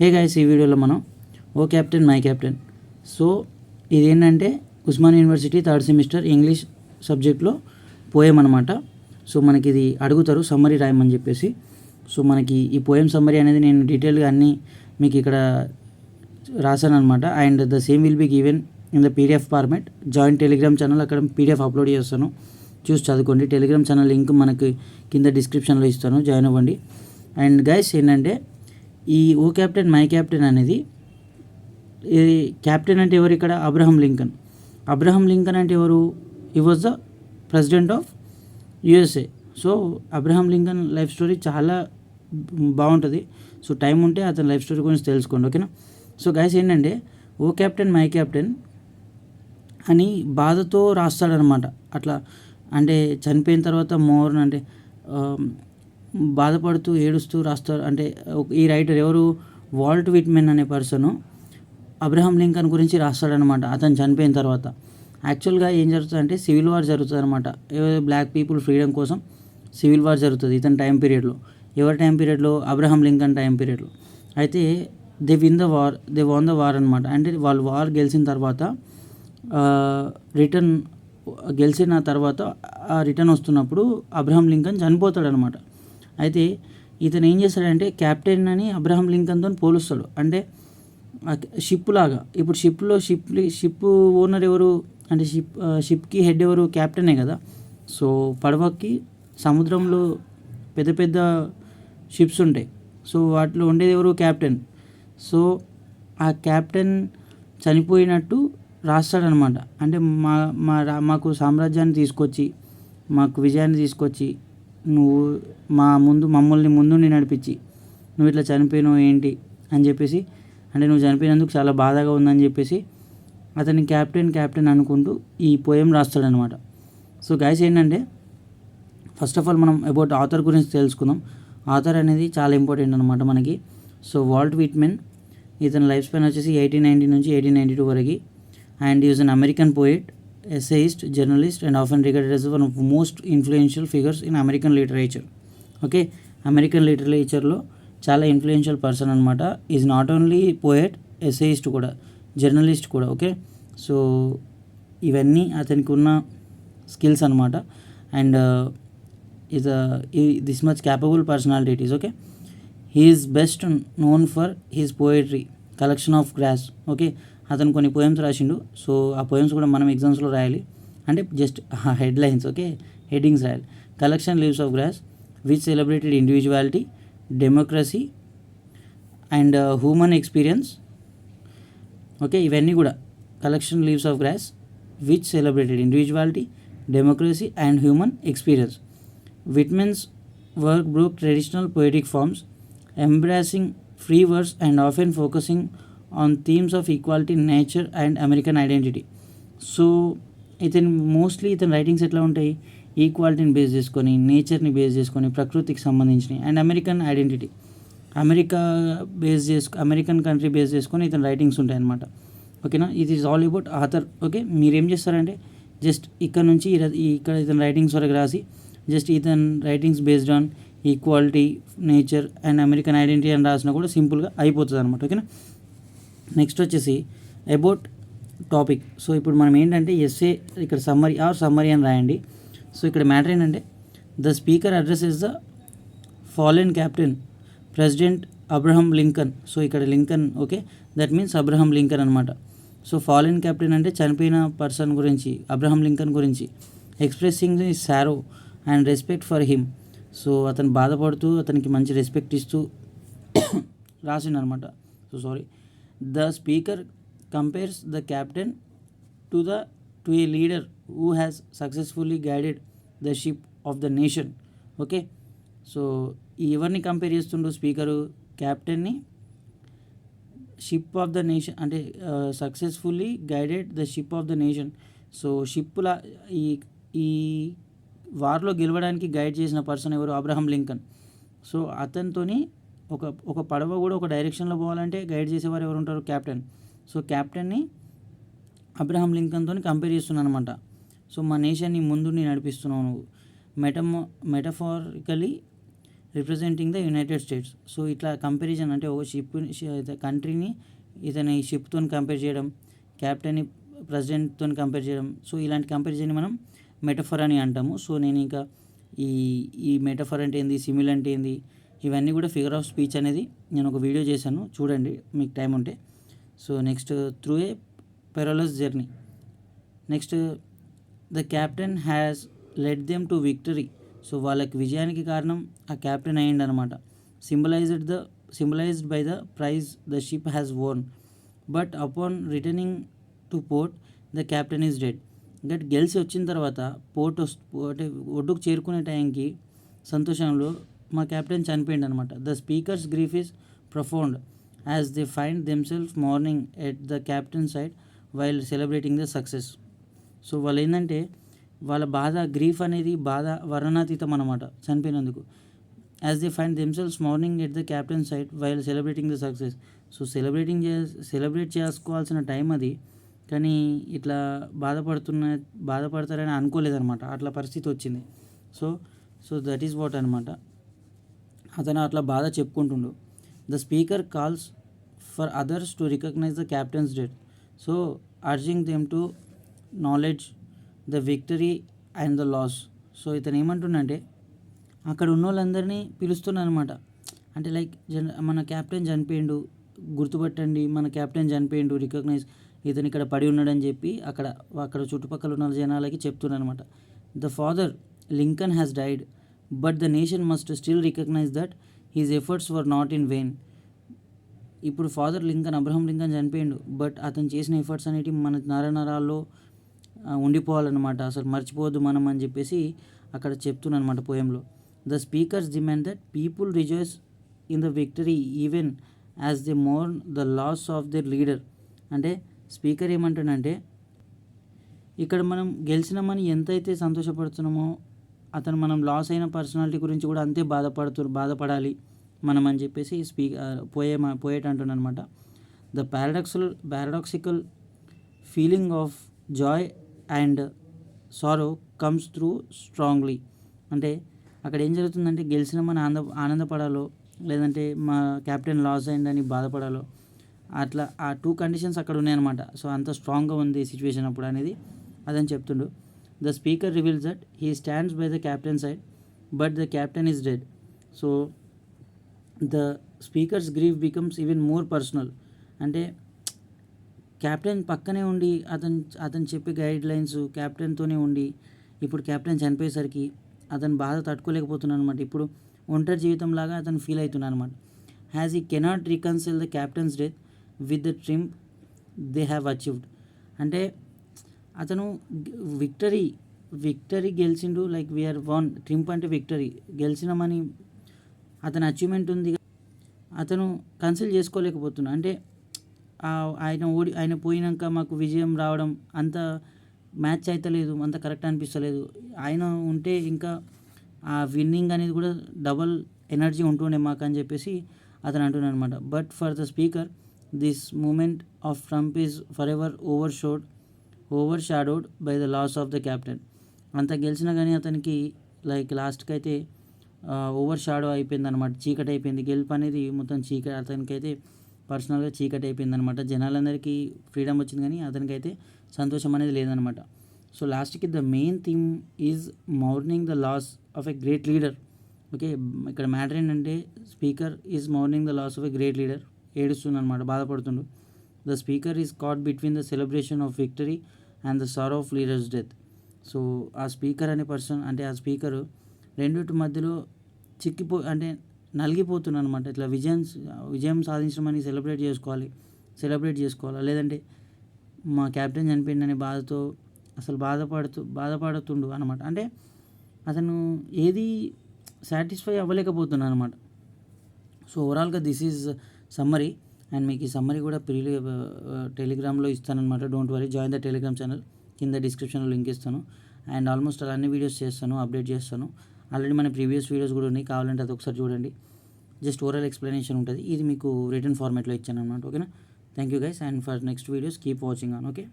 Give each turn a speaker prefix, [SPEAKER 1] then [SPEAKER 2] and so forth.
[SPEAKER 1] Hey guys, ఈ వీడియోలో మనం O captain my captain. So ఇదేంటంటే Osman university third semester English సబ్జెక్ట్లో పోయం అనమాట. సో మనకి ఇది అడుగుతారు సమ్మరీ రాయమని చెప్పేసి. సో మనకి ఈ పోయం సమ్మరీ అనేది నేను డీటెయిల్గా అన్నీ మీకు ఇక్కడ రాశాను అనమాట. And the same will be given in the PDF format. Join Telegram channel, అక్కడ పీడిఎఫ్ అప్లోడ్ చేస్తాను, చూసి చదువుకోండి. టెలిగ్రామ్ ఛానల్ లింక్ మనకి కింద డిస్క్రిప్షన్లో ఇస్తాను, జాయిన్ అవ్వండి. అండ్ గైస్ ఏంటంటే ఈ ఓ క్యాప్టెన్ మై క్యాప్టెన్ అనేది, ఇది క్యాప్టెన్ అంటే ఎవరు ఇక్కడ? Abraham Lincoln. అబ్రహం లింకన్ అంటే ఎవరు? He was the president of USA. So Abraham Lincoln life story చాలా బాగుంటుంది. సో టైం ఉంటే అతని లైఫ్ స్టోరీ గురించి తెలుసుకోండి, ఓకేనా? సో గైస్ ఏంటంటే ఓ క్యాప్టెన్ మై క్యాప్టెన్ అని బాధతో రాస్తాడనమాట. అట్లా అంటే చనిపోయిన తర్వాత మోర్ అంటే బాధపడుతూ ఏడుస్తూ రాస్తారు. అంటే ఈ రైటర్ ఎవరు? వాల్ట్ విట్మెన్ అనే పర్సను అబ్రహం లింకన్ గురించి రాస్తాడనమాట అతను చనిపోయిన తర్వాత. యాక్చువల్గా ఏం జరుగుతుందంటే సివిల్ వార్ జరుగుతుంది అనమాట. బ్లాక్ పీపుల్ ఫ్రీడమ్ కోసం సివిల్ వార్ జరుగుతుంది ఇతని టైం పీరియడ్లో. ఎవరి టైం పీరియడ్లో? అబ్రహం లింకన్ టైం పీరియడ్లో. అయితే దే వాన్ ద వార్ అనమాట. అంటే వాళ్ళు వార్ గెలిచిన తర్వాత గెలిచిన తర్వాత ఆ రిటర్న్ వస్తున్నప్పుడు అబ్రహం లింకన్ చనిపోతాడనమాట. అయితే ఇతను ఏం చేస్తాడంటే క్యాప్టెన్ అని అబ్రహం లింకన్తో పోలుస్తాడు. అంటే షిప్ లాగా. ఇప్పుడు షిప్ ఓనర్ ఎవరు అంటే షిప్కి హెడ్ ఎవరు? క్యాప్టెనే కదా. సో పడవకి సముద్రంలో పెద్ద పెద్ద షిప్స్ ఉంటాయి. సో వాటిలో ఉండేది ఎవరు? క్యాప్టెన్. సో ఆ క్యాప్టెన్ చనిపోయినట్టు రాస్తాడనమాట. అంటే మాకు సామ్రాజ్యాన్ని తీసుకొచ్చి, మాకు విజయాన్ని తీసుకొచ్చి, నువ్వు మమ్మల్ని ముందుండి నడిపించి నువ్వు ఇట్లా చనిపోయినావు ఏంటి అని చెప్పేసి, అంటే నువ్వు చనిపోయినందుకు చాలా బాధగా ఉందని చెప్పేసి అతన్ని క్యాప్టెన్ అనుకుంటూ ఈ పోయం రాస్తాడనమాట. సో గైస్ ఏంటంటే ఫస్ట్ ఆఫ్ ఆల్ మనం అబౌట్ ఆథర్ గురించి తెలుసుకుందాం. ఆథర్ అనేది చాలా ఇంపార్టెంట్ అనమాట మనకి. సో వాల్ట్ విట్మెన్, ఇతని లైఫ్ స్పాన్ వచ్చేసి 1890 నుంచి 1892 వరకు. And is an American poet, essayist, journalist, and often regarded as one of the most influential figures in American literature. Okay, American లిటరేచర్లో చాలా ఇన్ఫ్లుయెన్షియల్ పర్సన్ అనమాట. Is not only poet, essayist కూడా, journalist కూడా. Okay, so ఇవన్నీ అతనికి ఉన్న skills అనమాట. And this much capable personalities. Okay, he is best known for his poetry collection of grass. Okay, అతను కొన్ని పోయమ్స్ రాసిండు. సో ఆ పోయమ్స్ కూడా మనం ఎగ్జామ్స్లో రాయాలి. అంటే జస్ట్ హెడ్లైన్స్, ఓకే, హెడ్డింగ్స్ రాయాలి. Collection leaves of grass which celebrated individuality, democracy and human experience. Okay, ఇవన్నీ కూడా collection leaves of grass which celebrated individuality, democracy and human experience. Whitman's work broke traditional poetic forms, embracing free verse and often focusing on themes of equality, nature and American identity. So ఇతని writings ఎట్లా ఉంటాయి? ఈక్వాలిటీని base చేసుకొని, నేచర్ని base చేసుకొని, ప్రకృతికి సంబంధించినవి and American identity, American country base చేసుకొని ఇతని రైటింగ్స్ ఉంటాయి అన్నమాట. ఓకేనా, it is all about author. Okay, మీరేం చేస్తారంటే జస్ట్ ఇక్కడ నుంచి ఇక్కడ ఇతని రైటింగ్స్ వరకు రాసి జస్ట్ ఇతని writings based on equality, nature and American identity అని రాసినా కూడా సింపుల్గా అయిపోతుంది అనమాట. ఓకేనా, నెక్స్ట్ వచ్చేసి అబౌట్ టాపిక్. సో ఇప్పుడు మనం ఏంటంటే ఎస్ఏ ఇక్కడ సమ్మరీ అని రాయండి. సో ఇక్కడ మ్యాటర్ ఏంటంటే the speaker addresses the fallen captain president Abraham Lincoln. So ఇక్కడ Lincoln, okay, that means Abraham Lincoln అనమాట. సో ఫాలెన్ క్యాప్టెన్ అంటే చనిపోయిన పర్సన్ గురించి, అబ్రహం లింకన్ గురించి. Expressing his sorrow and respect for him. So అతను బాధపడుతూ అతనికి మంచి రెస్పెక్ట్ ఇస్తూ రాసిండనమాట. So sorry, the speaker compares the captain to a leader who has successfully guided the ship of the nation. Okay, so ఎవరిని compare చేస్తుండో speaker? క్యాప్టెన్ని ship of the nation, అంటే successfully guided the ship of the nation. So షిప్లా ఈ వార్లో గెలవడానికి guide చేసిన person ఎవరు? Abraham Lincoln. సో అతనితోని ఒక పడవ కూడా ఒక డైరెక్షన్లో పోవాలంటే గైడ్ చేసేవారు ఎవరు ఉంటారు? క్యాప్టెన్. సో క్యాప్టెన్ని అబ్రహం లింకన్తో కంపేర్ చేస్తున్నాను అనమాట. సో మా నేషన్ని ముందుని నడిపిస్తున్నావు నువ్వు. Metaphorically representing the United states. So ఇట్లా కంపారిజన్ అంటే ఒక కంట్రీని ఇతని షిప్తో కంపేర్ చేయడం, క్యాప్టెన్ని ప్రెసిడెంట్తో కంపేర్ చేయడం. సో ఇలాంటి కంపారిజన్ని మనం మెటఫర్ అని అంటాము. సో నేను ఇంకా ఈ ఈ మెటఫర్ అంటే ఏంది, సిమిల్ అంటే ఏంది, ఇవన్నీ కూడా ఫిగర్ ఆఫ్ స్పీచ్ అనేది నేను ఒక వీడియో చేశాను, చూడండి మీకు టైం ఉంటే. So next through a perilous journey. Next the captain has led them to victory. So వాళ్ళకి విజయానికి కారణం ఆ క్యాప్టెన్ అయ్యిండు అనమాట. Symbolized by the prize the ship has won. But upon returning to port the captain is dead. గట్ గెలిచి వచ్చిన తర్వాత అంటే ఒడ్డుకు చేరుకునే టైంకి సంతోషంలో మా క్యాప్టెన్ చనిపోయింది అనమాట. The speaker's grief is profound as they find themself mourning at the captain side while celebrating the success. So వాళ్ళు ఏంటంటే వాళ్ళ బాధ, గ్రీఫ్ అనేది బాధ వర్ణనాతీతం అనమాట చనిపోయినందుకు. As they find themselves mourning at the captain side while celebrating the success. So celebrate చేసుకోవాల్సిన టైం అది, కానీ ఇట్లా బాధపడతారని అనుకోలేదన్నమాట. అట్లా పరిస్థితి వచ్చింది. సో దట్ ఈస్ వాట్ అనమాట. అతను అట్లా బాధ చెప్పుకుంటుండు. The speaker calls for others to recognize the captain's death. So urging them to acknowledge the victory and the loss. So ఇతను ఏమంటుండంటే అక్కడ ఉన్న వాళ్ళందరినీ పిలుస్తున్నాను అనమాట. అంటే లైక్ మన క్యాప్టెన్ చనిపోయిండు, గుర్తుపట్టండి, మన క్యాప్టెన్ చనిపోయిండు, రికగ్నైజ్, ఇతను ఇక్కడ పడి ఉన్నాడని చెప్పి అక్కడ చుట్టుపక్కల ఉన్న జనాలకి చెప్తున్నాను అనమాట. The father Lincoln has died but the nation must still recognise that his efforts were not in vain. ఇప్పుడు ఫాదర్ లింకన్, అబ్రహం లింకన్ చనిపోయిండు, బట్ అతను చేసిన ఎఫర్ట్స్ అనేవి మన నరాల్లో ఉండిపోవాలన్నమాట, అసలు మర్చిపోవద్దు మనం అని చెప్పేసి అక్కడ చెప్తున్నాను అనమాట పోయంలో. The speaker's demand that people rejoice in the victory even as they mourn the loss of their leader. అంటే స్పీకర్ ఏమంటాడంటే ఇక్కడ మనం గెలిచినామని ఎంతైతే సంతోషపడుతున్నామో అతను మనం లాస్ అయిన పర్సనాలిటీ గురించి కూడా అంతే బాధపడాలి మనం అని చెప్పేసి పోయేట్ అంటున్నాను అనమాట. The paradoxical feeling of Joy and sorrow comes through strongly. అంటే అక్కడ ఏం జరుగుతుందంటే గెలిచినామని ఆనందపడాలో లేదంటే మా క్యాప్టెన్ లాస్ అయిందని బాధపడాలో, అట్లా ఆ 2 కండిషన్స్ అక్కడ ఉన్నాయన్నమాట. సో అంత స్ట్రాంగ్గా ఉంది సిచ్యువేషన్ అప్పుడు అనేది అదని చెప్తుండు. The speaker reveals that he stands by the captain side but the captain is dead. So the speaker's grief becomes even more personal. అంటే క్యాప్టెన్ పక్కనే ఉండి అతను చెప్పే గైడ్ లైన్స్ క్యాప్టెన్తోనే ఉండి ఇప్పుడు క్యాప్టెన్ చనిపోయేసరికి అతను బాధ తట్టుకోలేకపోతున్నాను అనమాట. ఇప్పుడు ఒంటరి జీవితం లాగా అతను ఫీల్ అవుతున్నాను అనమాట. Has he cannot రికన్సిల్ the captain's death with the ట్రింప్ they have achieved. అంటే అతను విక్టరీ గెలిచిండు, లైక్ వీఆర్ వన్, ట్రింప్ అంటే విక్టరీ, గెలిచినామని అతని అచీవ్మెంట్ ఉంది, అతను కన్సిల్ చేసుకోలేకపోతున్నా. అంటే ఆయన పోయినాక మాకు విజయం రావడం అంత మ్యాచ్ అవుతలేదు, అంత కరెక్ట్ అనిపిస్తలేదు. ఆయన ఉంటే ఇంకా ఆ విన్నింగ్ అనేది కూడా డబల్ ఎనర్జీ ఉంటుండే మాకు అని చెప్పేసి అతను అంటున్నాడు అనమాట. But for the speaker this moment of triumph is forever overshadowed by the loss of the captain. అంత గెలిచినా కానీ అతనికి లైక్ లాస్ట్కి అయితే ఓవర్ షాడో అయిపోయింది అనమాట, చీకటి అయిపోయింది. గెలుపు అనేది మొత్తం చీకటి, అతనికైతే పర్సనల్గా చీకటి అయిపోయింది అనమాట. జనాలందరికీ ఫ్రీడమ్ వచ్చింది కానీ అతనికైతే సంతోషం అనేది లేదనమాట. సో లాస్ట్కి the main theme is mourning the loss of a great leader. Okay, ఇక్కడ మ్యాటర్ ఏంటంటే speaker is mourning the loss of a great leader, ఏడుస్తుంది అనమాట, బాధపడుతుండు. The speaker is caught between the celebration of victory and the sorrow of leader's death. So ఆ speaker అనే person అంటే ఆ speaker రెండింటి మధ్యలో అంటే నలిగిపోతున్నాను అనమాట. ఇట్లా విజయం సాధించమని సెలబ్రేట్ చేసుకోవాలా లేదంటే మా క్యాప్టెన్ చనిపోయిందనే బాధతో అసలు బాధపడుతుండు అనమాట. అంటే అతను ఏది సాటిస్ఫై అవ్వలేకపోతున్నాను అనమాట. సో ఓవరాల్గా దిస్ ఈజ్ సమ్మరీ. అండ్ మీకు ఈ సమ్మరీ కూడా టెలిగ్రామ్లో ఇస్తానమాట. Don't worry, join the Telegram channel, కింద డిస్క్రిప్షన్లో లింక్ ఇస్తాను. అండ్ ఆల్మోస్ట్ అన్ని వీడియోస్ చేస్తాను, అప్డేట్ చేస్తాను. ఆల్రెడీ మన ప్రీవియస్ వీడియోస్ కూడా ఉన్నాయి, కావాలంటే అది ఒకసారి చూడండి. జస్ట్ ఓరల్ ఎక్స్ప్లెనేషన్ ఉంటుంది, ఇది మీకు రిటర్న్ ఫార్మాట్లో ఇచ్చాను అనమాట. ఓకేనా, thank you guys. And for next videos keep watching on. Okay.